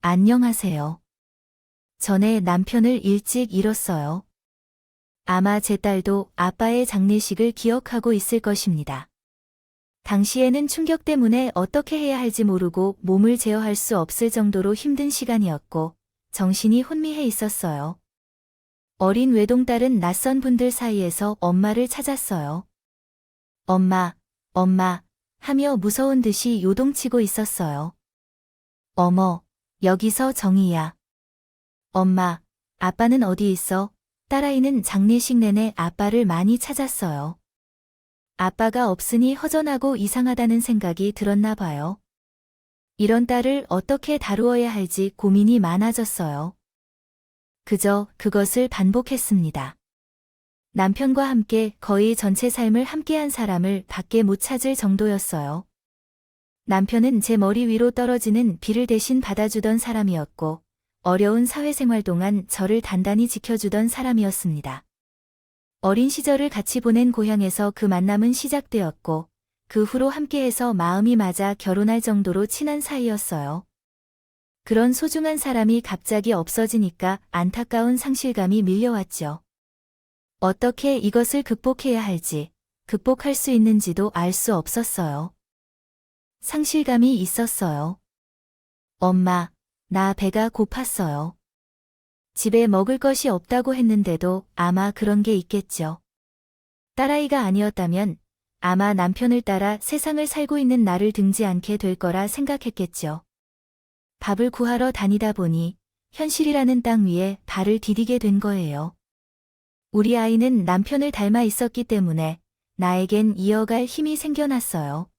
안녕하세요. 전에 남편을 일찍 잃었어요. 아마 제 딸도 아빠의 장례식을 기억하고 있을 것입니다. 당시에는 충격 때문에 어떻게 해야 할지 모르고 몸을 제어할 수 없을 정도로 힘든 시간이었고 정신이 혼미해 있었어요. 어린 외동딸은 낯선 분들 사이에서 엄마를 찾았어요. 엄마, 엄마 하며 무서운 듯이 요동치고 있었어요. 어머, 여기서 정이야. 엄마, 아빠는 어디 있어? 딸아이는 장례식 내내 아빠를 많이 찾았어요. 아빠가 없으니 허전하고 이상하다는 생각이 들었나 봐요. 이런 딸을 어떻게 다루어야 할지 고민이 많아졌어요. 그저 그것을 반복했습니다. 남편과 함께 거의 전체 삶을 함께한 사람을 밖에 못 찾을 정도였어요. 남편은 제 머리 위로 떨어지는 비를 대신 받아주던 사람이었고, 어려운 사회생활 동안 저를 단단히 지켜주던 사람이었습니다. 어린 시절을 같이 보낸 고향에서 그 만남은 시작되었고, 그 후로 함께해서 마음이 맞아 결혼할 정도로 친한 사이였어요. 그런 소중한 사람이 갑자기 없어지니까 안타까운 상실감이 밀려왔죠. 어떻게 이것을 극복해야 할지, 극복할 수 있는지도 알 수 없었어요. 상실감이 있었어요. 엄마, 나 배가 고팠어요. 집에 먹을 것이 없다고 했는데도 아마 그런 게 있겠죠. 딸아이가 아니었다면 아마 남편을 따라 세상을 살고 있는 나를 등지 않게 될 거라 생각했겠죠. 밥을 구하러 다니다 보니 현실이라는 땅 위에 발을 디디게 된 거예요. 우리 아이는 남편을 닮아 있었기 때문에 나에겐 이어갈 힘이 생겨났어요.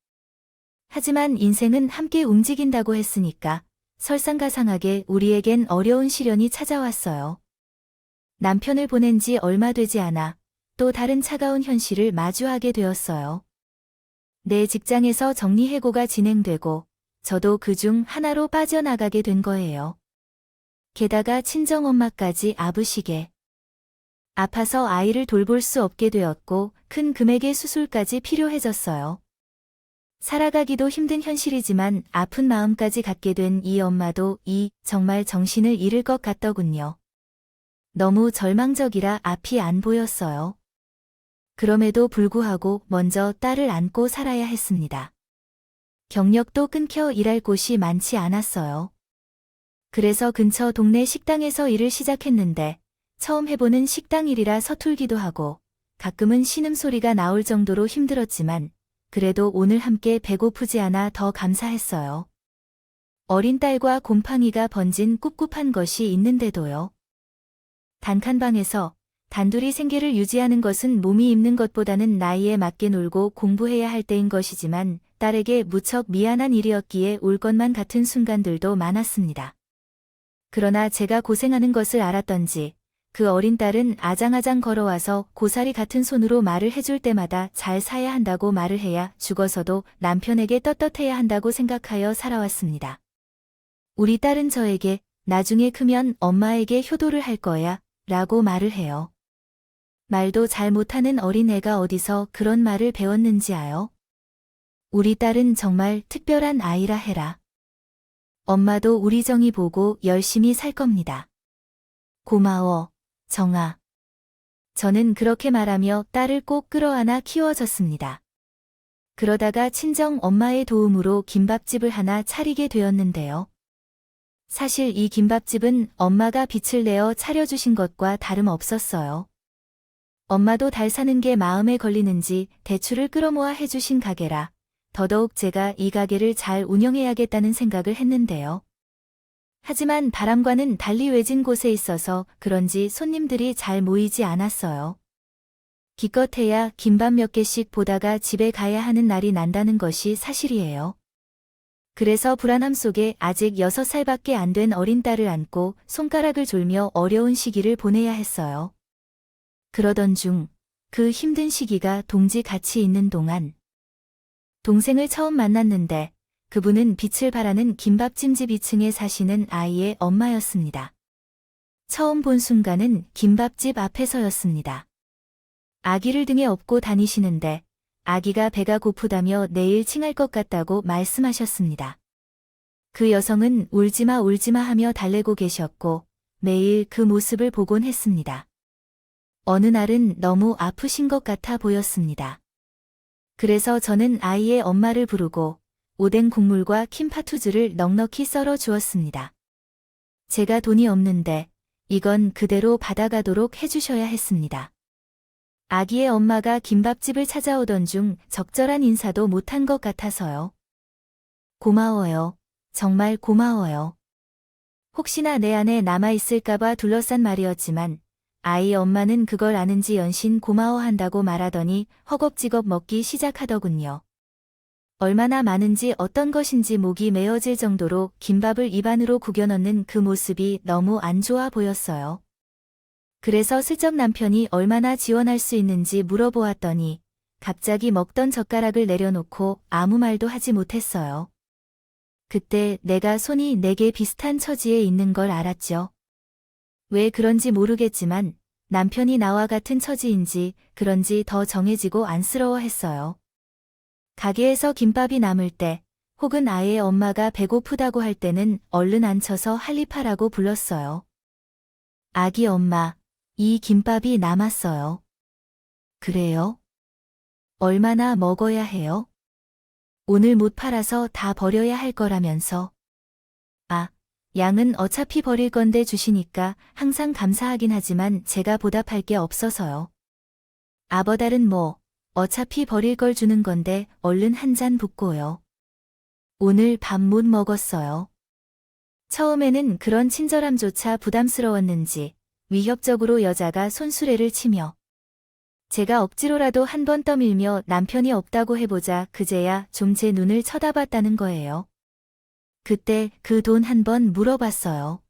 하지만 인생은 함께 움직인다고 했으니까 설상가상하게 우리에겐 어려운 시련이 찾아왔어요. 남편을 보낸 지 얼마 되지 않아 또 다른 차가운 현실을 마주하게 되었어요. 내 직장에서 정리해고가 진행되고 저도 그중 하나로 빠져나가게 된 거예요. 게다가 친정엄마까지 아부시게. 아파서 아이를 돌볼 수 없게 되었고 큰 금액의 수술까지 필요해졌어요. 살아가기도 힘든 현실이지만 아픈 마음까지 갖게 된 이 엄마도 정말 정신을 잃을 것 같더군요. 너무 절망적이라 앞이 안 보였어요. 그럼에도 불구하고 먼저 딸을 안고 살아야 했습니다. 경력도 끊겨 일할 곳이 많지 않았어요. 그래서 근처 동네 식당에서 일을 시작했는데 처음 해보는 식당 일이라 서툴기도 하고 가끔은 신음소리가 나올 정도로 힘들었지만 그래도 오늘 함께 배고프지 않아 더 감사했어요. 어린 딸과 곰팡이가 번진 꿉꿉한 것이 있는데도요. 단칸방에서 단둘이 생계를 유지하는 것은 몸이 입는 것보다는 나이에 맞게 놀고 공부해야 할 때인 것이지만 딸에게 무척 미안한 일이었기에 울 것만 같은 순간들도 많았습니다. 그러나 제가 고생하는 것을 알았던지 그 어린 딸은 아장아장 걸어와서 고사리 같은 손으로 말을 해줄 때마다 잘 사야 한다고 말을 해야 죽어서도 남편에게 떳떳해야 한다고 생각하여 살아왔습니다. 우리 딸은 저에게 나중에 크면 엄마에게 효도를 할 거야 라고 말을 해요. 말도 잘 못하는 어린애가 어디서 그런 말을 배웠는지 아요? 우리 딸은 정말 특별한 아이라 해라. 엄마도 우리 정이 보고 열심히 살 겁니다. 고마워, 정아. 저는 그렇게 말하며 딸을 꼭 끌어안아 키워졌습니다. 그러다가 친정 엄마의 도움으로 김밥집을 하나 차리게 되었는데요. 사실 이 김밥집은 엄마가 빚을 내어 차려주신 것과 다름없었어요. 엄마도 달 사는 게 마음에 걸리는지 대출을 끌어모아 해주신 가게라 더더욱 제가 이 가게를 잘 운영해야겠다는 생각을 했는데요. 하지만 바람과는 달리 외진 곳에 있어서 그런지 손님들이 잘 모이지 않았어요. 기껏해야 김밥 몇 개씩 보다가 집에 가야 하는 날이 난다는 것이 사실이에요. 그래서 불안함 속에 아직 6살밖에 안 된 어린 딸을 안고 손가락을 졸며 어려운 시기를 보내야 했어요. 그러던 중 그 힘든 시기가 동지 같이 있는 동안 동생을 처음 만났는데 그분은 빛을 발하는 김밥찜집 2층에 사시는 아이의 엄마였습니다. 처음 본 순간은 김밥집 앞에서였습니다. 아기를 등에 업고 다니시는데 아기가 배가 고프다며 내일 칭할 것 같다고 말씀하셨습니다. 그 여성은 울지마 울지마 하며 달래고 계셨고 매일 그 모습을 보곤 했습니다. 어느 날은 너무 아프신 것 같아 보였습니다. 그래서 저는 아이의 엄마를 부르고 오뎅 국물과 킴파투즈를 넉넉히 썰어 주었습니다. 제가 돈이 없는데 이건 그대로 받아가도록 해주셔야 했습니다. 아기의 엄마가 김밥집을 찾아오던 중 적절한 인사도 못한 것 같아서요. 고마워요. 정말 고마워요. 혹시나 내 안에 남아있을까봐 둘러싼 말이었지만 아이 엄마는 그걸 아는지 연신 고마워한다고 말하더니 허겁지겁 먹기 시작하더군요. 얼마나 많은지 어떤 것인지 목이 메어질 정도로 김밥을 입안으로 구겨 넣는 그 모습이 너무 안 좋아 보였어요. 그래서 슬쩍 남편이 얼마나 지원할 수 있는지 물어보았더니 갑자기 먹던 젓가락을 내려놓고 아무 말도 하지 못했어요. 그때 내가 손이 내게 비슷한 처지에 있는 걸 알았죠. 왜 그런지 모르겠지만 남편이 나와 같은 처지인지 그런지 더 정해지고 안쓰러워했어요. 가게에서 김밥이 남을 때 혹은 아이의 엄마가 배고프다고 할 때는 얼른 앉혀서 한입하라고 불렀어요. 아기 엄마, 이 김밥이 남았어요. 그래요? 얼마나 먹어야 해요? 오늘 못 팔아서 다 버려야 할 거라면서. 아, 양은 어차피 버릴 건데 주시니까 항상 감사하긴 하지만 제가 보답할 게 없어서요. 아버달은 뭐, 어차피 버릴 걸 주는 건데 얼른 한 잔 붓고요. 오늘 밥 못 먹었어요. 처음에는 그런 친절함조차 부담스러웠는지 위협적으로 여자가 손수레를 치며 제가 억지로라도 한 번 떠밀며 남편이 없다고 해보자 그제야 좀 제 눈을 쳐다봤다는 거예요. 그때 그 돈 한 번 물어봤어요.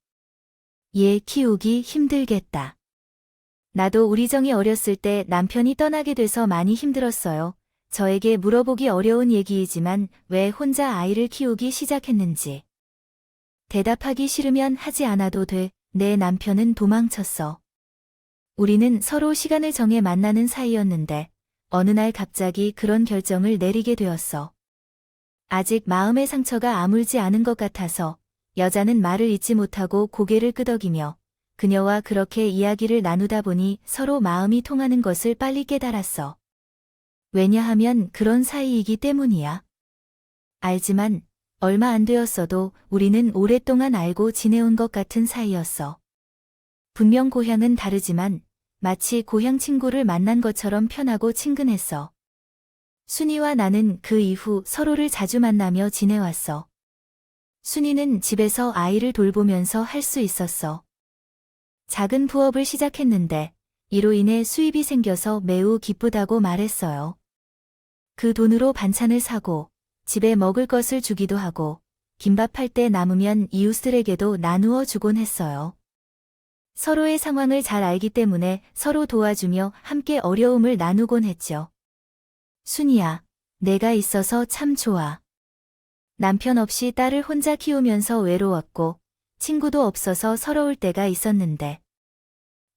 얘 키우기 힘들겠다. 나도 우리 정이 어렸을 때 남편이 떠나게 돼서 많이 힘들었어요. 저에게 물어보기 어려운 얘기이지만 왜 혼자 아이를 키우기 시작했는지. 대답하기 싫으면 하지 않아도 돼. 내 남편은 도망쳤어. 우리는 서로 시간을 정해 만나는 사이였는데 어느 날 갑자기 그런 결정을 내리게 되었어. 아직 마음의 상처가 아물지 않은 것 같아서 여자는 말을 잇지 못하고 고개를 끄덕이며 그녀와 그렇게 이야기를 나누다 보니 서로 마음이 통하는 것을 빨리 깨달았어. 왜냐하면 그런 사이이기 때문이야. 알지만 얼마 안 되었어도 우리는 오랫동안 알고 지내온 것 같은 사이였어. 분명 고향은 다르지만 마치 고향 친구를 만난 것처럼 편하고 친근했어. 순이와 나는 그 이후 서로를 자주 만나며 지내왔어. 순이는 집에서 아이를 돌보면서 할 수 있었어. 작은 부업을 시작했는데 이로 인해 수입이 생겨서 매우 기쁘다고 말했어요. 그 돈으로 반찬을 사고 집에 먹을 것을 주기도 하고 김밥할 때 남으면 이웃들에게도 나누어 주곤 했어요. 서로의 상황을 잘 알기 때문에 서로 도와주며 함께 어려움을 나누곤 했죠. 순이야, 내가 있어서 참 좋아. 남편 없이 딸을 혼자 키우면서 외로웠고 친구도 없어서 서러울 때가 있었는데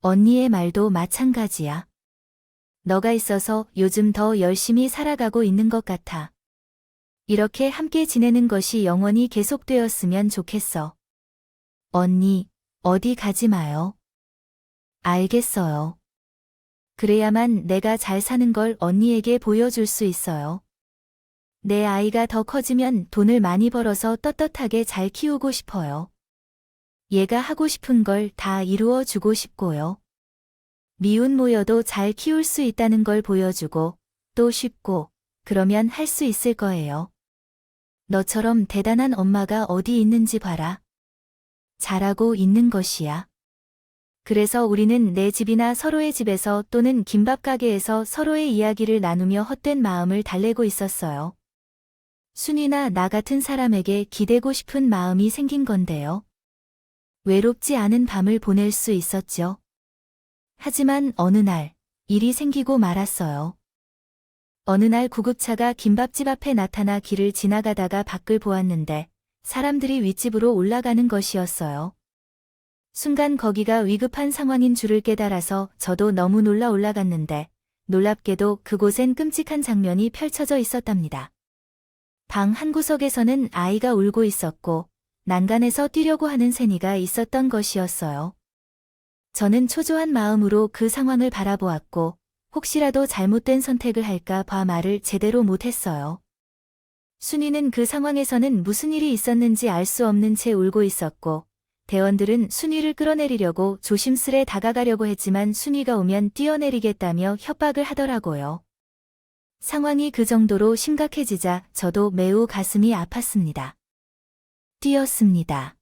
언니의 말도 마찬가지야. 너가 있어서 요즘 더 열심히 살아가고 있는 것 같아. 이렇게 함께 지내는 것이 영원히 계속되었으면 좋겠어. 언니, 어디 가지 마요. 알겠어요. 그래야만 내가 잘 사는 걸 언니에게 보여줄 수 있어요. 내 아이가 더 커지면 돈을 많이 벌어서 떳떳하게 잘 키우고 싶어요. 얘가 하고 싶은 걸 다 이루어 주고 싶고요. 미운 모여도 잘 키울 수 있다는 걸 보여주고 또 쉽고 그러면 할 수 있을 거예요. 너처럼 대단한 엄마가 어디 있는지 봐라. 잘하고 있는 것이야. 그래서 우리는 내 집이나 서로의 집에서 또는 김밥 가게에서 서로의 이야기를 나누며 헛된 마음을 달래고 있었어요. 순이나 나 같은 사람에게 기대고 싶은 마음이 생긴 건데요. 외롭지 않은 밤을 보낼 수 있었죠. 하지만 어느 날 일이 생기고 말았어요. 어느 날 구급차가 김밥집 앞에 나타나 길을 지나가다가 밖을 보았는데 사람들이 윗집으로 올라가는 것이었어요. 순간 거기가 위급한 상황인 줄을 깨달아서 저도 너무 놀라 올라갔는데 놀랍게도 그곳엔 끔찍한 장면이 펼쳐져 있었답니다. 방 한 구석에서는 아이가 울고 있었고 난간에서 뛰려고 하는 세니가 있었던 것이었어요. 저는 초조한 마음으로 그 상황을 바라보았고 혹시라도 잘못된 선택을 할까 봐 말을 제대로 못했어요. 순이는 그 상황에서는 무슨 일이 있었는지 알 수 없는 채 울고 있었고 대원들은 순이를 끌어내리려고 조심스레 다가가려고 했지만 순이가 오면 뛰어내리겠다며 협박을 하더라고요. 상황이 그 정도로 심각해지자 저도 매우 가슴이 아팠습니다. 뛰었습니다.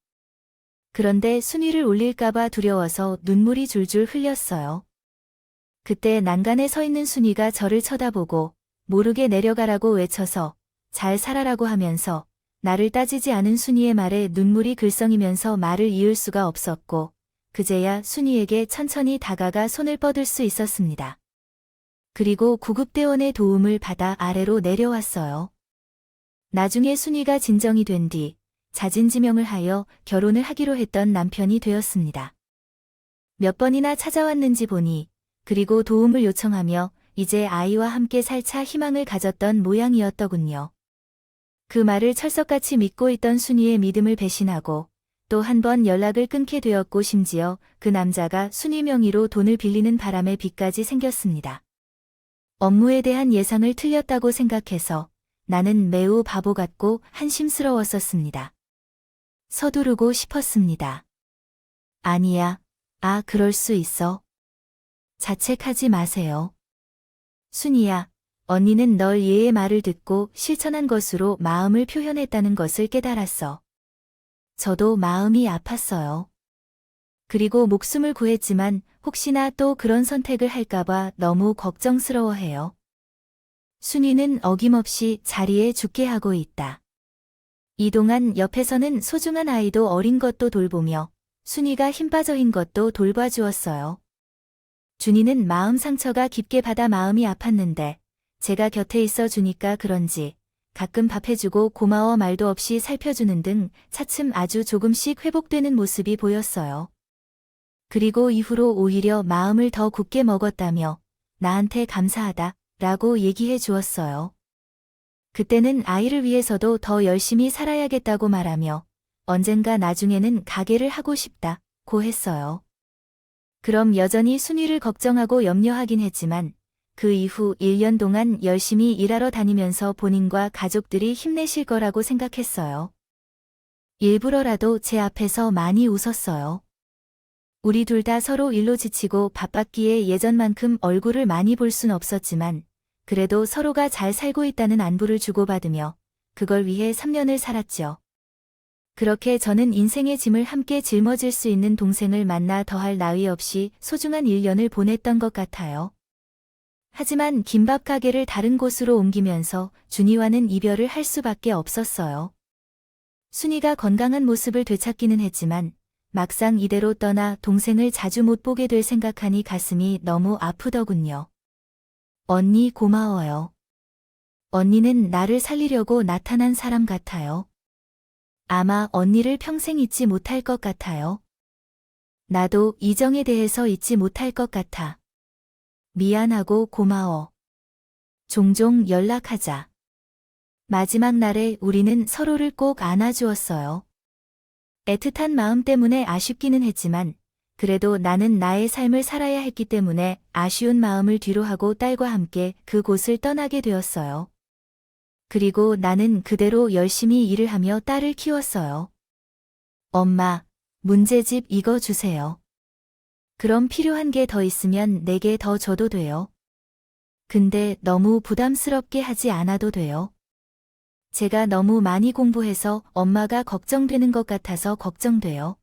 그런데 순이를 울릴까봐 두려워서 눈물이 줄줄 흘렸어요. 그때 난간에 서 있는 순이가 저를 쳐다보고 모르게 내려가라고 외쳐서 잘 살아라고 하면서 나를 따지지 않은 순이의 말에 눈물이 글썽이면서 말을 이을 수가 없었고 그제야 순이에게 천천히 다가가 손을 뻗을 수 있었습니다. 그리고 구급대원의 도움을 받아 아래로 내려왔어요. 나중에 순이가 진정이 된 뒤 자진지명을 하여 결혼을 하기로 했던 남편이 되었습니다. 몇 번이나 찾아왔는지 보니 그리고 도움을 요청하며 이제 아이와 함께 살 차 희망을 가졌던 모양이었더군요. 그 말을 철석같이 믿고 있던 순이의 믿음을 배신하고 또 한 번 연락을 끊게 되었고 심지어 그 남자가 순이 명의로 돈을 빌리는 바람에 빚까지 생겼습니다. 업무에 대한 예상을 틀렸다고 생각해서 나는 매우 바보 같고 한심스러웠었습니다. 서두르고 싶었습니다. 아니야. 그럴 수 있어. 자책하지 마세요. 순이야, 언니는 널 얘의 말을 듣고 실천한 것으로 마음을 표현했다는 것을 깨달았어. 저도 마음이 아팠어요. 그리고 목숨을 구했지만 혹시나 또 그런 선택을 할까봐 너무 걱정스러워해요. 순이는 어김없이 자리에 죽게 하고 있다. 이동안 옆에서는 소중한 아이도 어린 것도 돌보며 순이가 힘 빠져인 것도 돌봐주었어요. 준이는 마음 상처가 깊게 받아 마음이 아팠는데 제가 곁에 있어 주니까 그런지 가끔 밥해주고 고마워 말도 없이 살펴주는 등 차츰 아주 조금씩 회복되는 모습이 보였어요. 그리고 이후로 오히려 마음을 더 굳게 먹었다며 나한테 감사하다 라고 얘기해 주었어요. 그때는 아이를 위해서도 더 열심히 살아야겠다고 말하며 언젠가 나중에는 가게를 하고 싶다고 했어요. 그럼 여전히 순이를 걱정하고 염려하긴 했지만 그 이후 1년 동안 열심히 일하러 다니면서 본인과 가족들이 힘내실 거라고 생각했어요. 일부러라도 제 앞에서 많이 웃었어요. 우리 둘 다 서로 일로 지치고 바빴기에 예전만큼 얼굴을 많이 볼 순 없었지만 그래도 서로가 잘 살고 있다는 안부를 주고받으며 그걸 위해 3년을 살았죠. 그렇게 저는 인생의 짐을 함께 짊어질 수 있는 동생을 만나 더할 나위 없이 소중한 1년을 보냈던 것 같아요. 하지만 김밥 가게를 다른 곳으로 옮기면서 준이와는 이별을 할 수밖에 없었어요. 순이가 건강한 모습을 되찾기는 했지만 막상 이대로 떠나 동생을 자주 못 보게 될 생각하니 가슴이 너무 아프더군요. 언니 고마워요. 언니는 나를 살리려고 나타난 사람 같아요. 아마 언니를 평생 잊지 못할 것 같아요. 나도 이정에 대해서 잊지 못할 것 같아. 미안하고 고마워. 종종 연락하자. 마지막 날에 우리는 서로를 꼭 안아주었어요. 애틋한 마음 때문에 아쉽기는 했지만 그래도 나는 나의 삶을 살아야 했기 때문에 아쉬운 마음을 뒤로하고 딸과 함께 그곳을 떠나게 되었어요. 그리고 나는 그대로 열심히 일을 하며 딸을 키웠어요. 엄마, 문제집 이거 주세요. 그럼 필요한 게 더 있으면 내게 더 줘도 돼요. 근데 너무 부담스럽게 하지 않아도 돼요. 제가 너무 많이 공부해서 엄마가 걱정되는 것 같아서 걱정돼요.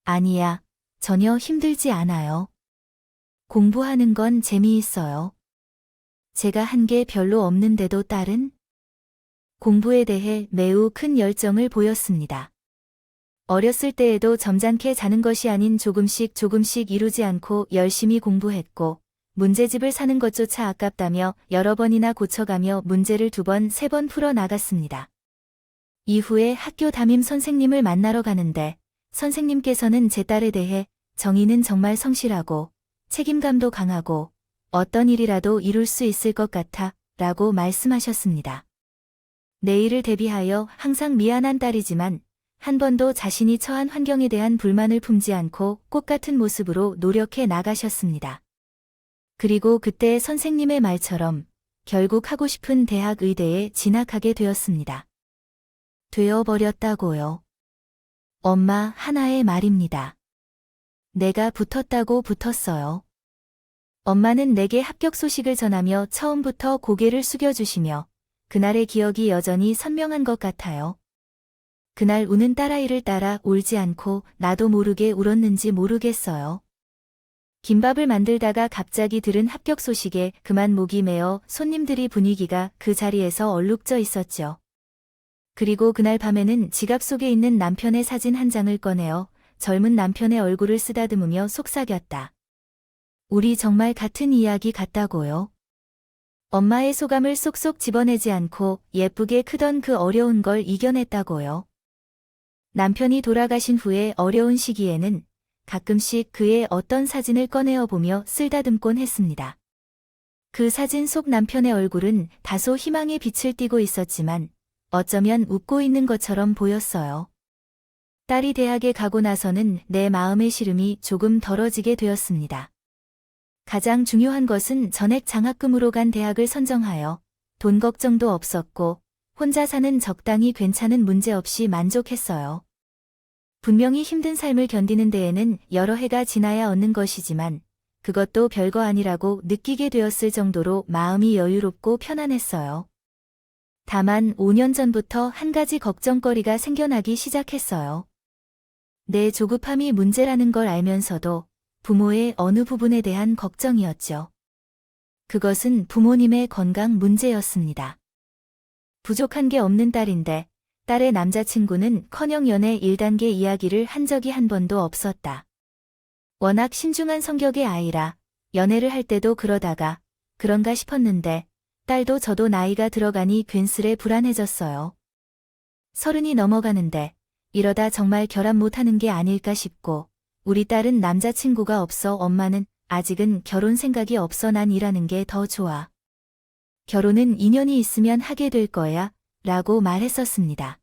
아니야, 전혀 힘들지 않아요. 공부하는 건 재미있어요. 제가 한 게 별로 없는데도 딸은? 공부에 대해 매우 큰 열정을 보였습니다. 어렸을 때에도 점잖게 자는 것이 아닌 조금씩 이루지 않고 열심히 공부했고 문제집을 사는 것조차 아깝다며 여러 번이나 고쳐가며 문제를 2번, 3번 풀어 나갔습니다. 이후에 학교 담임 선생님을 만나러 가는데 선생님께서는 제 딸에 대해 정의는 정말 성실하고 책임감도 강하고 어떤 일이라도 이룰 수 있을 것 같아 라고 말씀하셨습니다. 내일을 대비하여 항상 미안한 딸이지만 한 번도 자신이 처한 환경에 대한 불만을 품지 않고 꽃 같은 모습으로 노력해 나가셨습니다. 그리고 그때 선생님의 말처럼 결국 하고 싶은 대학 의대에 진학하게 되었습니다. 되어버렸다고요. 엄마 하나의 말입니다. 내가 붙었다고 붙었어요. 엄마는 내게 합격 소식을 전하며 처음부터 고개를 숙여주시며 그날의 기억이 여전히 선명한 것 같아요. 그날 우는 딸아이를 따라 울지 않고 나도 모르게 울었는지 모르겠어요. 김밥을 만들다가 갑자기 들은 합격 소식에 그만 목이 메어 손님들이 분위기가 그 자리에서 얼룩져 있었죠. 그리고 그날 밤에는 지갑 속에 있는 남편의 사진 한 장을 꺼내어 젊은 남편의 얼굴을 쓰다듬으며 속삭였다. 우리 정말 같은 이야기 같다고요. 엄마의 소감을 쏙쏙 집어내지 않고 예쁘게 크던 그 어려운 걸 이겨냈다고요. 남편이 돌아가신 후에 어려운 시기에는 가끔씩 그의 어떤 사진을 꺼내어 보며 쓰다듬곤 했습니다. 그 사진 속 남편의 얼굴은 다소 희망의 빛을 띠고 있었지만 어쩌면 웃고 있는 것처럼 보였어요. 딸이 대학에 가고 나서는 내 마음의 시름이 조금 덜어지게 되었습니다. 가장 중요한 것은 전액 장학금으로 간 대학을 선정하여 돈 걱정도 없었고 혼자 사는 적당히 괜찮은 문제 없이 만족했어요. 분명히 힘든 삶을 견디는 데에는 여러 해가 지나야 얻는 것이지만 그것도 별거 아니라고 느끼게 되었을 정도로 마음이 여유롭고 편안했어요. 다만 5년 전부터 한 가지 걱정거리가 생겨나기 시작했어요. 내 조급함이 문제라는 걸 알면서도 부모의 어느 부분에 대한 걱정이었죠. 그것은 부모님의 건강 문제였습니다. 부족한 게 없는 딸인데 딸의 남자친구는 연애 1단계 이야기를 한 적이 한 번도 없었다. 워낙 신중한 성격의 아이라 연애를 할 때도 그러다가 그런가 싶었는데 딸도 저도 나이가 들어가니 괜스레 불안해졌어요. 30이 넘어가는데 이러다 정말 결혼 못하는 게 아닐까 싶고 우리 딸은 남자친구가 없어 엄마는 아직은 결혼 생각이 없어 난 일하는 게 더 좋아. 결혼은 인연이 있으면 하게 될 거야 라고 말했었습니다.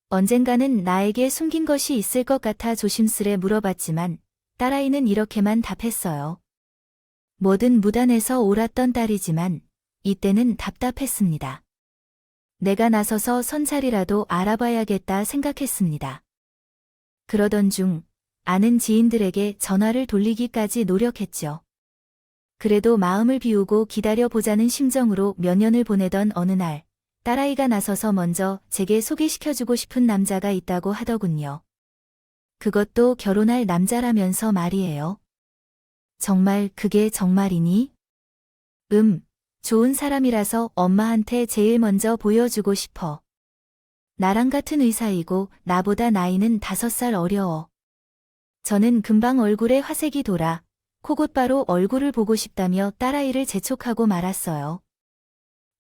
언젠가는 나에게 숨긴 것이 있을 것 같아 조심스레 물어봤지만 딸아이는 이렇게만 답했어요. 뭐든 무단해서 옳았던 딸이지만 이때는 답답했습니다. 내가 나서서 선 자리라도 알아봐야겠다 생각했습니다. 그러던 중 아는 지인들에게 전화를 돌리기까지 노력했죠. 그래도 마음을 비우고 기다려보자는 심정으로 몇 년을 보내던 어느 날 딸아이가 나서서 먼저 제게 소개시켜주고 싶은 남자가 있다고 하더군요. 그것도 결혼할 남자라면서 말이에요. 정말 그게 정말이니? 좋은 사람이라서 엄마한테 제일 먼저 보여주고 싶어. 나랑 같은 의사이고 나보다 나이는 5살 어려워. 저는 금방 얼굴에 화색이 돌아 코곧바로 얼굴을 보고 싶다며 딸아이를 재촉하고 말았어요.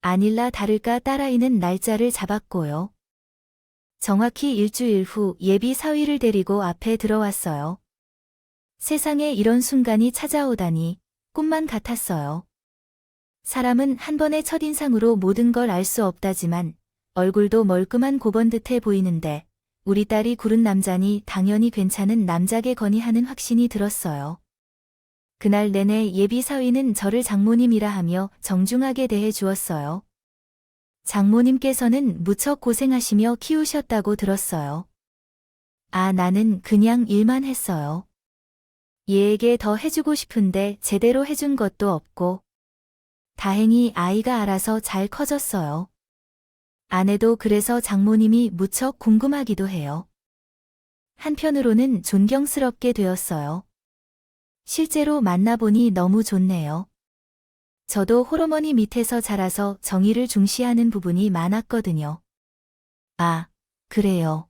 아닐라 다를까 딸아이는 날짜를 잡았고요. 정확히 일주일 후 예비 사위를 데리고 앞에 들어왔어요. 세상에 이런 순간이 찾아오다니 꿈만 같았어요. 사람은 한 번의 첫인상으로 모든 걸 알 수 없다지만 얼굴도 멀끔한 고번듯해 보이는데 우리 딸이 고른 남자니 당연히 괜찮은 남자겠거니 하는 확신이 들었어요. 그날 내내 예비 사위는 저를 장모님이라 하며 정중하게 대해 주었어요. 장모님께서는 무척 고생하시며 키우셨다고 들었어요. 나는 그냥 일만 했어요. 얘에게 더 해주고 싶은데 제대로 해준 것도 없고 다행히 아이가 알아서 잘 커졌어요. 아내도 그래서 장모님이 무척 궁금하기도 해요. 한편으로는 존경스럽게 되었어요. 실제로 만나보니 너무 좋네요. 저도 홀어머니 밑에서 자라서 정의를 중시하는 부분이 많았거든요. 그래요.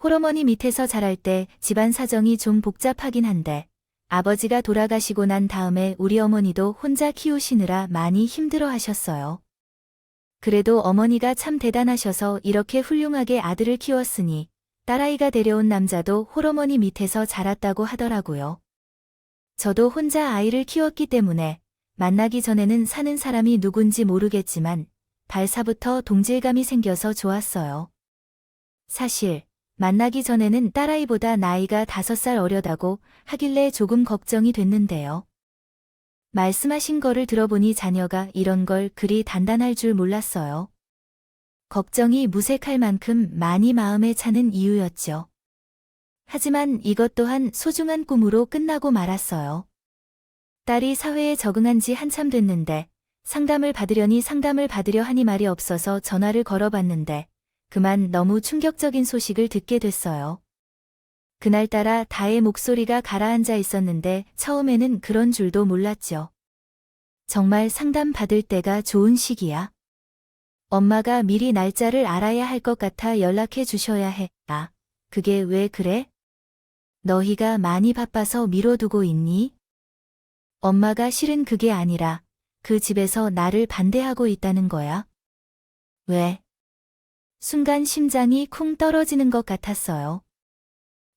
홀어머니 밑에서 자랄 때 집안 사정이 좀 복잡하긴 한데 아버지가 돌아가시고 난 다음에 우리 어머니도 혼자 키우시느라 많이 힘들어 하셨어요. 그래도 어머니가 참 대단하셔서 이렇게 훌륭하게 아들을 키웠으니 딸아이가 데려온 남자도 홀어머니 밑에서 자랐다고 하더라고요. 저도 혼자 아이를 키웠기 때문에 만나기 전에는 사는 사람이 누군지 모르겠지만 발사부터 동질감이 생겨서 좋았어요. 사실 만나기 전에는 딸아이보다 나이가 5살 어려다고 하길래 조금 걱정이 됐는데요. 말씀하신 거를 들어보니 자녀가 이런 걸 그리 단단할 줄 몰랐어요. 걱정이 무색할 만큼 많이 마음에 차는 이유였죠. 하지만 이것 또한 소중한 꿈으로 끝나고 말았어요. 딸이 사회에 적응한 지 한참 됐는데 상담을 받으려 하니 말이 없어서 전화를 걸어봤는데 그만 너무 충격적인 소식을 듣게 됐어요. 그날따라 다의 목소리가 가라앉아 있었는데 처음에는 그런 줄도 몰랐죠. 정말 상담 받을 때가 좋은 시기야. 엄마가 미리 날짜를 알아야 할 것 같아 연락해 주셔야 해. 아, 그게 왜 그래? 너희가 많이 바빠서 미뤄두고 있니? 엄마가 실은 그게 아니라 그 집에서 나를 반대하고 있다는 거야. 왜? 순간 심장이 쿵 떨어지는 것 같았어요.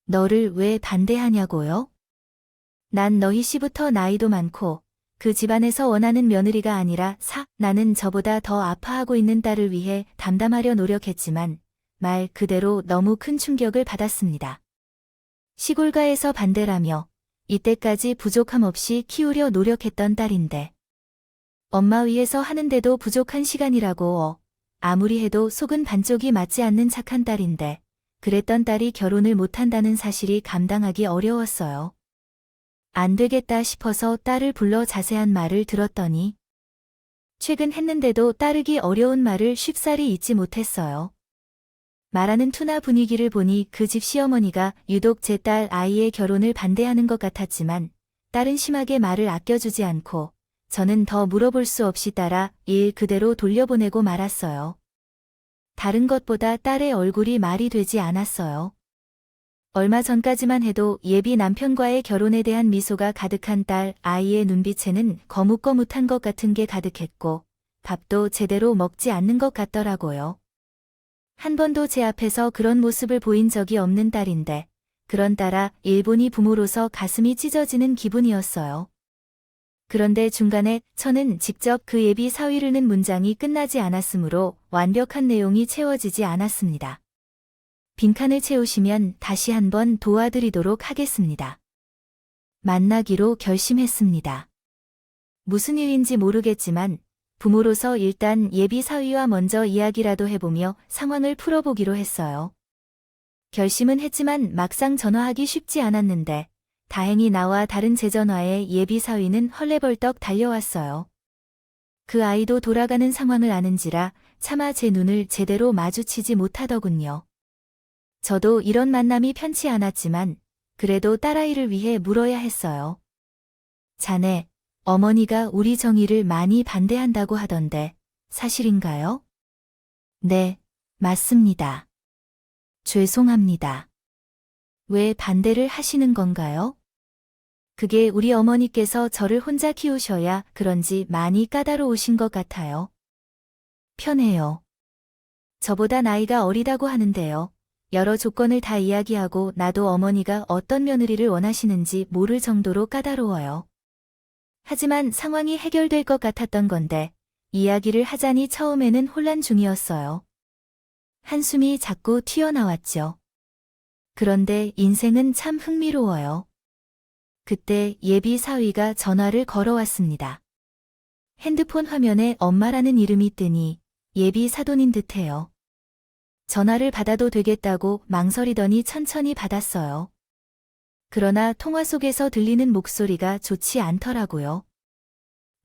너를 왜 반대하냐고요? 난 너희 씨부터 나이도 많고 그 집안에서 원하는 며느리가 아니라 나는 저보다 더 아파하고 있는 딸을 위해 담담하려 노력했지만 말 그대로 너무 큰 충격을 받았습니다. 시골가에서 반대라며 이때까지 부족함 없이 키우려 노력했던 딸인데 엄마 위해서 하는데도 부족한 시간이라고 아무리 해도 속은 반쪽이 맞지 않는 착한 딸인데 그랬던 딸이 결혼을 못한다는 사실이 감당하기 어려웠어요. 안 되겠다 싶어서 딸을 불러 자세한 말을 들었더니 최근 했는데도 따르기 어려운 말을 쉽사리 잊지 못했어요. 말하는 투나 분위기를 보니 그 집 시어머니가 유독 제 딸 아이의 결혼을 반대하는 것 같았지만 딸은 심하게 말을 아껴주지 않고 저는 더 물어볼 수 없이 따라 일 그대로 돌려보내고 말았어요. 다른 것보다 딸의 얼굴이 말이 되지 않았어요. 얼마 전까지만 해도 예비 남편과의 결혼에 대한 미소가 가득한 딸 아이의 눈빛에는 거뭇거뭇한 것 같은 게 가득했고 밥도 제대로 먹지 않는 것 같더라고요. 한 번도 제 앞에서 그런 모습을 보인 적이 없는 딸인데 그런 딸아 일본이 부모로서 가슴이 찢어지는 기분이었어요. 그런데 중간에 저는 직접 그 예비 사위를 는 문장이 끝나지 않았으므로 완벽한 내용이 채워지지 않았습니다. 빈칸을 채우시면 다시 한번 도와드리도록 하겠습니다. 만나기로 결심했습니다. 무슨 일인지 모르겠지만 부모로서 일단 예비 사위와 먼저 이야기라도 해보며 상황을 풀어보기로 했어요. 결심은 했지만 막상 전화하기 쉽지 않았는데 다행히 나와 다른 제 전화에 예비 사위는 헐레벌떡 달려왔어요. 그 아이도 돌아가는 상황을 아는지라 차마 제 눈을 제대로 마주치지 못하더군요. 저도 이런 만남이 편치 않았지만 그래도 딸아이를 위해 물어야 했어요. 자네, 어머니가 우리 정의를 많이 반대한다고 하던데 사실인가요? 네, 맞습니다. 죄송합니다. 왜 반대를 하시는 건가요? 그게 우리 어머니께서 저를 혼자 키우셔야 그런지 많이 까다로우신 것 같아요. 편해요. 저보다 나이가 어리다고 하는데요. 여러 조건을 다 이야기하고 나도 어머니가 어떤 며느리를 원하시는지 모를 정도로 까다로워요. 하지만 상황이 해결될 것 같았던 건데 이야기를 하자니 처음에는 혼란 중이었어요. 한숨이 자꾸 튀어나왔죠. 그런데 인생은 참 흥미로워요. 그때 예비 사위가 전화를 걸어왔습니다. 핸드폰 화면에 엄마라는 이름이 뜨니 예비 사돈인 듯해요. 전화를 받아도 되겠다고 망설이더니 천천히 받았어요. 그러나 통화 속에서 들리는 목소리가 좋지 않더라고요.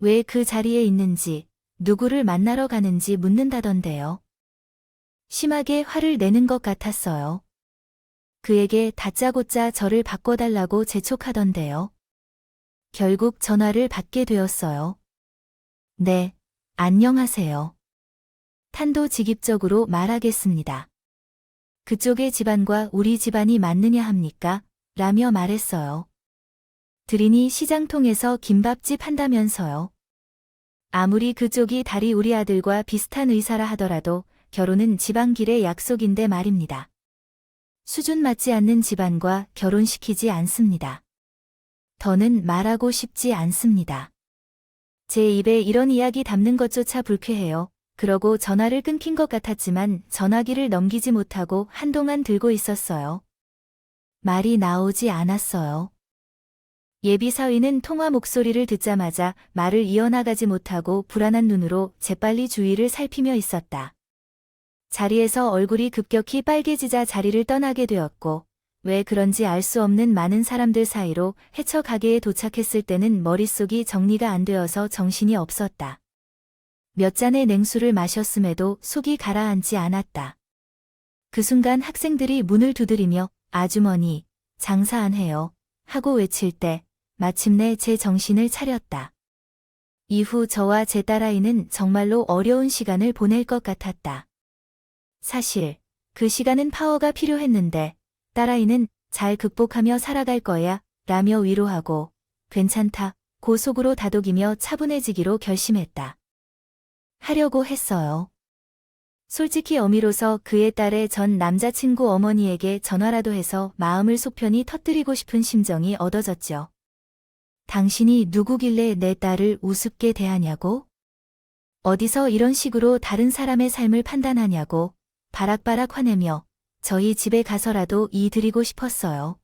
왜 그 자리에 있는지, 누구를 만나러 가는지 묻는다던데요. 심하게 화를 내는 것 같았어요. 그에게 다짜고짜 저를 바꿔달라고 재촉하던데요. 결국 전화를 받게 되었어요. 네, 안녕하세요. 탄도직입적으로 말하겠습니다. 그쪽의 집안과 우리 집안이 맞느냐 합니까? 라며 말했어요. 들이니 시장통에서 김밥집 한다면서요. 아무리 그쪽이 달이 우리 아들과 비슷한 의사라 하더라도 결혼은 집안길의 약속인데 말입니다. 수준 맞지 않는 집안과 결혼시키지 않습니다. 더는 말하고 싶지 않습니다. 제 입에 이런 이야기 담는 것조차 불쾌해요. 그러고 전화를 끊긴 것 같았지만 전화기를 넘기지 못하고 한동안 들고 있었어요. 말이 나오지 않았어요. 예비사위는 통화 목소리를 듣자마자 말을 이어나가지 못하고 불안한 눈으로 재빨리 주위를 살피며 있었다. 자리에서 얼굴이 급격히 빨개지자 자리를 떠나게 되었고, 왜 그런지 알 수 없는 많은 사람들 사이로 해처 가게에 도착했을 때는 머릿속이 정리가 안 되어서 정신이 없었다. 몇 잔의 냉수를 마셨음에도 속이 가라앉지 않았다. 그 순간 학생들이 문을 두드리며 아주머니, 장사 안 해요 하고 외칠 때 마침내 제 정신을 차렸다. 이후 저와 제 딸아이는 정말로 어려운 시간을 보낼 것 같았다. 사실 그 시간은 파워가 필요했는데 딸아이는 잘 극복하며 살아갈 거야 라며 위로하고 괜찮다 고 속으로 다독이며 차분해지기로 결심했다. 하려고 했어요. 솔직히 어미로서 그의 딸의 전 남자친구 어머니에게 전화라도 해서 마음을 속편히 터뜨리고 싶은 심정이 얻어졌죠. 당신이 누구길래 내 딸을 우습게 대하냐고? 어디서 이런 식으로 다른 사람의 삶을 판단하냐고 바락바락 화내며 저희 집에 가서라도 이 드리고 싶었어요.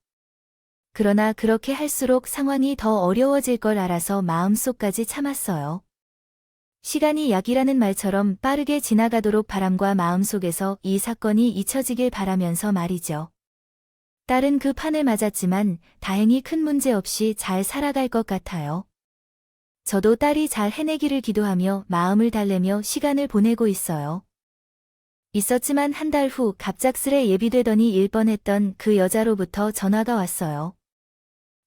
그러나 그렇게 할수록 상황이 더 어려워질 걸 알아서 마음속까지 참았어요. 시간이 약이라는 말처럼 빠르게 지나가도록 바람과 마음속에서 이 사건이 잊혀지길 바라면서 말이죠. 딸은 그 판을 맞았지만 다행히 큰 문제 없이 잘 살아갈 것 같아요. 저도 딸이 잘 해내기를 기도하며 마음을 달래며 시간을 보내고 있어요. 있었지만 한 달 후 갑작스레 예비되더니 일 뻔했던 그 여자로부터 전화가 왔어요.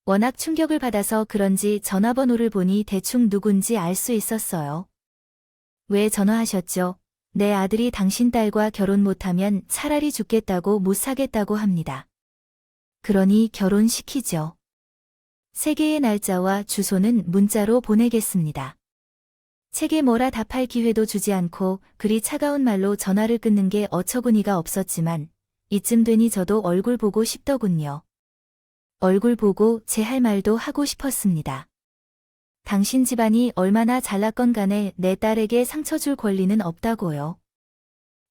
워낙 충격을 받아서 그런지 전화번호를 보니 대충 누군지 알 수 있었어요. 왜 전화하셨죠? 내 아들이 당신 딸과 결혼 못하면 차라리 죽겠다고 못 사겠다고 합니다. 그러니 결혼시키죠. 3개의 날짜와 주소는 문자로 보내겠습니다. 책에 뭐라 답할 기회도 주지 않고 그리 차가운 말로 전화를 끊는 게 어처구니가 없었지만 이쯤 되니 저도 얼굴 보고 싶더군요. 얼굴 보고 제 할 말도 하고 싶었습니다. 당신 집안이 얼마나 잘났건 간에 내 딸에게 상처 줄 권리는 없다고요.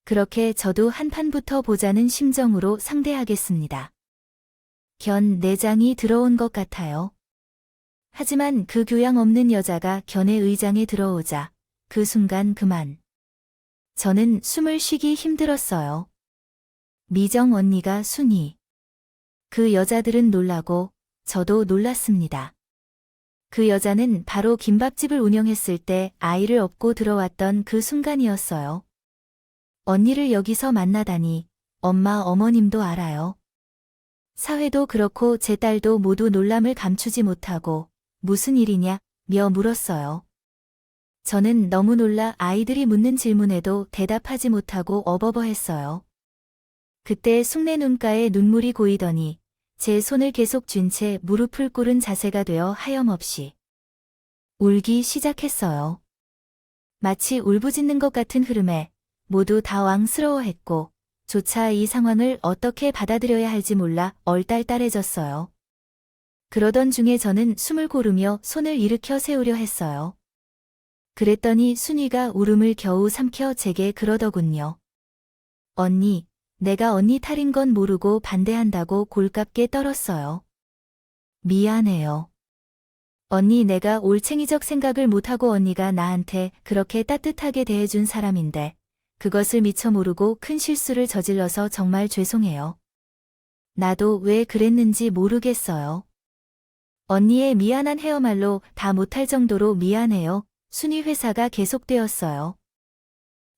그렇게 저도 한판부터 보자는 심정으로 상대하겠습니다. 견 내장이 들어온 것 같아요. 하지만 그 교양 없는 여자가 견의 의장에 들어오자 그 순간 그만. 저는 숨을 쉬기 힘들었어요. 미정 언니가 순이. 그 여자들은 놀라고 저도 놀랐습니다. 그 여자는 바로 김밥집을 운영했을 때 아이를 업고 들어왔던 그 순간이었어요. 언니를 여기서 만나다니 엄마 어머님도 알아요. 사회도 그렇고 제 딸도 모두 놀람을 감추지 못하고 무슨 일이냐 며 물었어요. 저는 너무 놀라 아이들이 묻는 질문에도 대답하지 못하고 어버버했어요. 그때 숭례 눈가에 눈물이 고이더니 제 손을 계속 쥔 채 무릎을 꿇은 자세가 되어 하염없이 울기 시작했어요. 마치 울부짖는 것 같은 흐름에 모두 당황스러워했고 조차 이 상황을 어떻게 받아들여야 할지 몰라 얼딸딸해졌어요. 그러던 중에 저는 숨을 고르며 손을 일으켜 세우려 했어요. 그랬더니 순이가 울음을 겨우 삼켜 제게 그러더군요. 언니, 내가 언니 탈인 건 모르고 반대한다고 골깝게 떨었어요. 미안해요. 언니 내가 올챙이적 생각을 못하고 언니가 나한테 그렇게 따뜻하게 대해준 사람인데 그것을 미처 모르고 큰 실수를 저질러서 정말 죄송해요. 나도 왜 그랬는지 모르겠어요. 언니의 미안한 헤어말로 다 못할 정도로 미안해요. 순이 회사가 계속되었어요.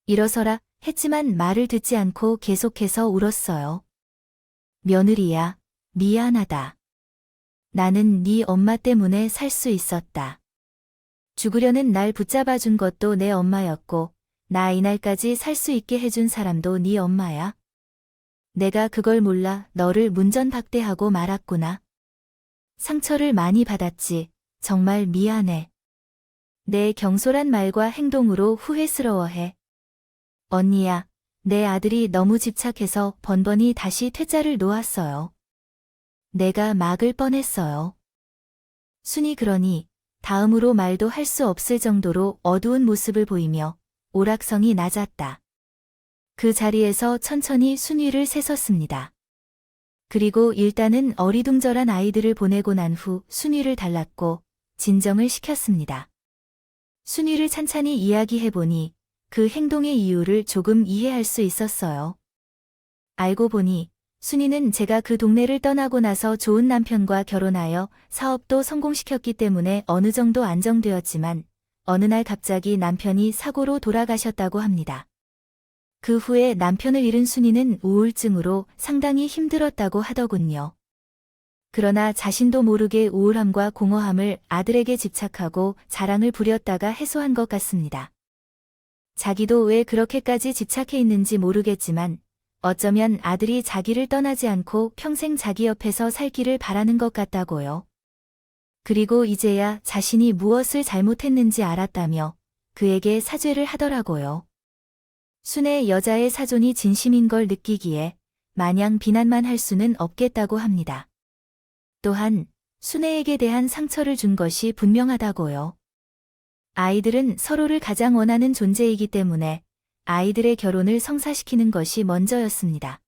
일어서라 했지만 말을 듣지 않고 계속해서 울었어요. 며느리야, 미안하다. 나는 네 엄마 때문에 살 수 있었다. 죽으려는 날 붙잡아준 것도 내 엄마였고 나 이날까지 살 수 있게 해준 사람도 네 엄마야. 내가 그걸 몰라 너를 문전박대하고 말았구나. 상처를 많이 받았지. 정말 미안해. 내 경솔한 말과 행동으로 후회스러워해. 언니야, 내 아들이 너무 집착해서 번번이 다시 퇴짜를 놓았어요. 내가 막을 뻔했어요. 순이 그러니 다음으로 말도 할 수 없을 정도로 어두운 모습을 보이며 오락성이 낮았다. 그 자리에서 천천히 순위를 세섰습니다. 그리고 일단은 어리둥절한 아이들을 보내고 난 후 순위를 달랐고 진정을 시켰습니다. 순위를 찬찬히 이야기해보니 그 행동의 이유를 조금 이해할 수 있었어요. 알고 보니 순이는 제가 그 동네를 떠나고 나서 좋은 남편과 결혼하여 사업도 성공시켰기 때문에 어느 정도 안정되었지만 어느 날 갑자기 남편이 사고로 돌아가셨다고 합니다. 그 후에 남편을 잃은 순이는 우울증으로 상당히 힘들었다고 하더군요. 그러나 자신도 모르게 우울함과 공허함을 아들에게 집착하고 자랑을 부렸다가 해소한 것 같습니다. 자기도 왜 그렇게까지 집착해 있는지 모르겠지만 어쩌면 아들이 자기를 떠나지 않고 평생 자기 옆에서 살기를 바라는 것 같다고요. 그리고 이제야 자신이 무엇을 잘못했는지 알았다며 그에게 사죄를 하더라고요. 순의 여자의 사존이 진심인 걸 느끼기에 마냥 비난만 할 수는 없겠다고 합니다. 또한 순애에게 대한 상처를 준 것이 분명하다고요. 아이들은 서로를 가장 원하는 존재이기 때문에 아이들의 결혼을 성사시키는 것이 먼저였습니다.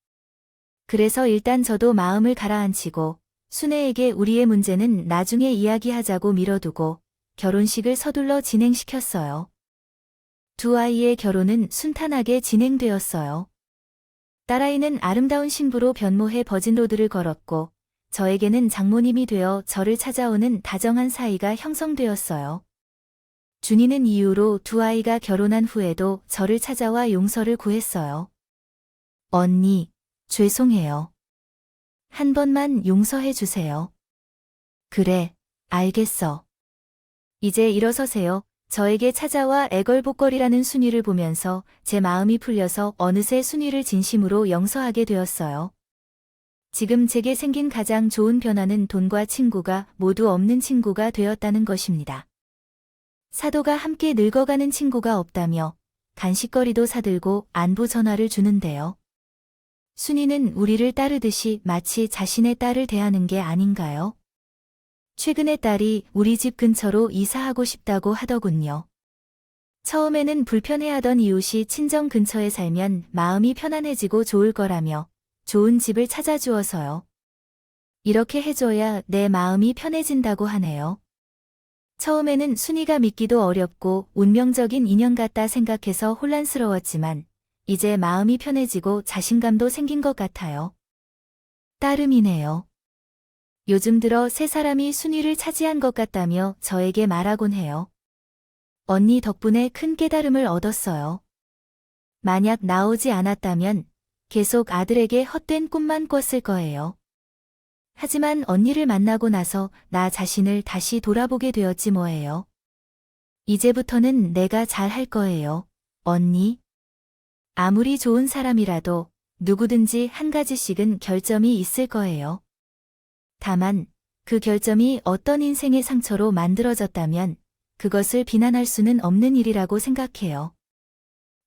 그래서 일단 저도 마음을 가라앉히고 순애에게 우리의 문제는 나중에 이야기하자고 미뤄두고 결혼식을 서둘러 진행시켰어요. 두 아이의 결혼은 순탄하게 진행되었어요. 딸아이는 아름다운 신부로 변모해 버진로드를 걸었고 저에게는 장모님이 되어 저를 찾아오는 다정한 사이가 형성되었어요. 준이는 이후로 두 아이가 결혼한 후에도 저를 찾아와 용서를 구했어요. 언니, 죄송해요. 한 번만 용서해 주세요. 그래, 알겠어. 이제 일어서세요. 저에게 찾아와 애걸복걸이라는 순이를 보면서 제 마음이 풀려서 어느새 순이를 진심으로 용서하게 되었어요. 지금 제게 생긴 가장 좋은 변화는 돈과 친구가 모두 없는 친구가 되었다는 것입니다. 사도가 함께 늙어가는 친구가 없다며 간식거리도 사들고 안부 전화를 주는데요. 순이는 우리를 따르듯이 마치 자신의 딸을 대하는 게 아닌가요? 최근에 딸이 우리 집 근처로 이사하고 싶다고 하더군요. 처음에는 불편해하던 이웃이 친정 근처에 살면 마음이 편안해지고 좋을 거라며 좋은 집을 찾아주어서요. 이렇게 해줘야 내 마음이 편해진다고 하네요. 처음에는 순이가 믿기도 어렵고 운명적인 인연 같다 생각해서 혼란스러웠지만 이제 마음이 편해지고 자신감도 생긴 것 같아요. 따름이네요. 요즘 들어 세 사람이 순위를 차지한 것 같다며 저에게 말하곤 해요. 언니 덕분에 큰 깨달음을 얻었어요. 만약 나오지 않았다면 계속 아들에게 헛된 꿈만 꿨을 거예요. 하지만 언니를 만나고 나서 나 자신을 다시 돌아보게 되었지 뭐예요. 이제부터는 내가 잘 할 거예요, 언니. 아무리 좋은 사람이라도 누구든지 한 가지씩은 결점이 있을 거예요. 다만 그 결점이 어떤 인생의 상처로 만들어졌다면 그것을 비난할 수는 없는 일이라고 생각해요.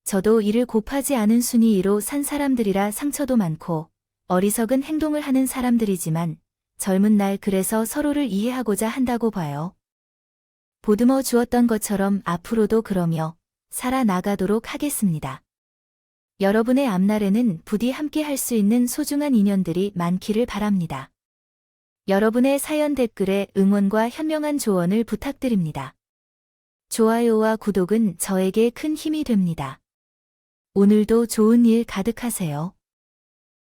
저도 이를 곱하지 않은 순위로 산 사람들이라 상처도 많고 어리석은 행동을 하는 사람들이지만 젊은 날 그래서 서로를 이해하고자 한다고 봐요. 보듬어 주었던 것처럼 앞으로도 그러며 살아나가도록 하겠습니다. 여러분의 앞날에는 부디 함께 할 수 있는 소중한 인연들이 많기를 바랍니다. 여러분의 사연 댓글에 응원과 현명한 조언을 부탁드립니다. 좋아요와 구독은 저에게 큰 힘이 됩니다. 오늘도 좋은 일 가득하세요.